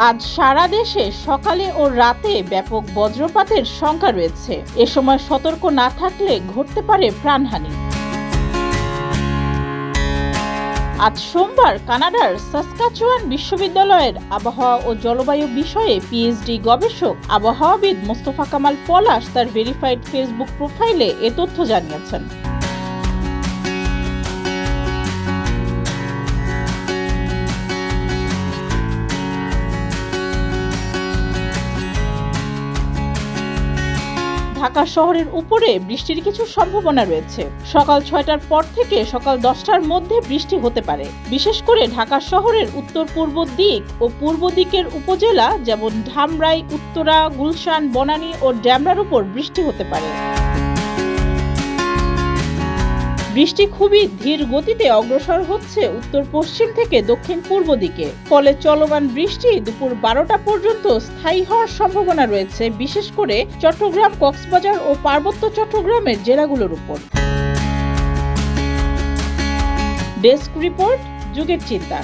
আজ সারা দেশে সকালে ও রাতে ব্যাপক বজ্রপাতের শঙ্কা রয়েছে। এ সময় সতর্ক না থাকলে ঘটতে পারে প্রাণহানি। আজ সোমবার কানাডার সাসকাচুয়ান বিশ্ববিদ্যালয়ের আবহাওয়া ও জলবায়ু বিষয়ে পিএইচডি গবেষক আবহাওয়াবিদ মোস্তফা কামাল পলাশ তার ভেরিফাইড ফেসবুক প্রোফাইলে এ তথ্য জানিয়েছেন। ঢাকা শহরের উপরে বৃষ্টির কিছু সম্ভাবনা রয়েছে। সকাল ৬টার পর থেকে সকাল ১০টার মধ্যে বৃষ্টি হতে পারে। বিশেষ করে ঢাকা শহরের উত্তর পূর্ব দিক ও পূর্ব দিকের উপজেলা যেমন ধামরাই, উত্তরা, গুলশান, বনানী ও ডেমরার উপর বৃষ্টি হতে পারে। বৃষ্টি খুবই ধীর গতিতে অগ্রসর হচ্ছে উত্তর পশ্চিম থেকে দক্ষিণ পূর্ব দিকে। ফলে চলমান বৃষ্টি দুপুর ১২টা পর্যন্ত স্থায়ী হওয়ার সম্ভাবনা রয়েছে, বিশেষ করে চট্টগ্রাম, কক্সবাজার ও পার্বত্য চট্টগ্রামের জেলাগুলোর উপর। ডেস্ক রিপোর্ট, যুগের চিন্তা।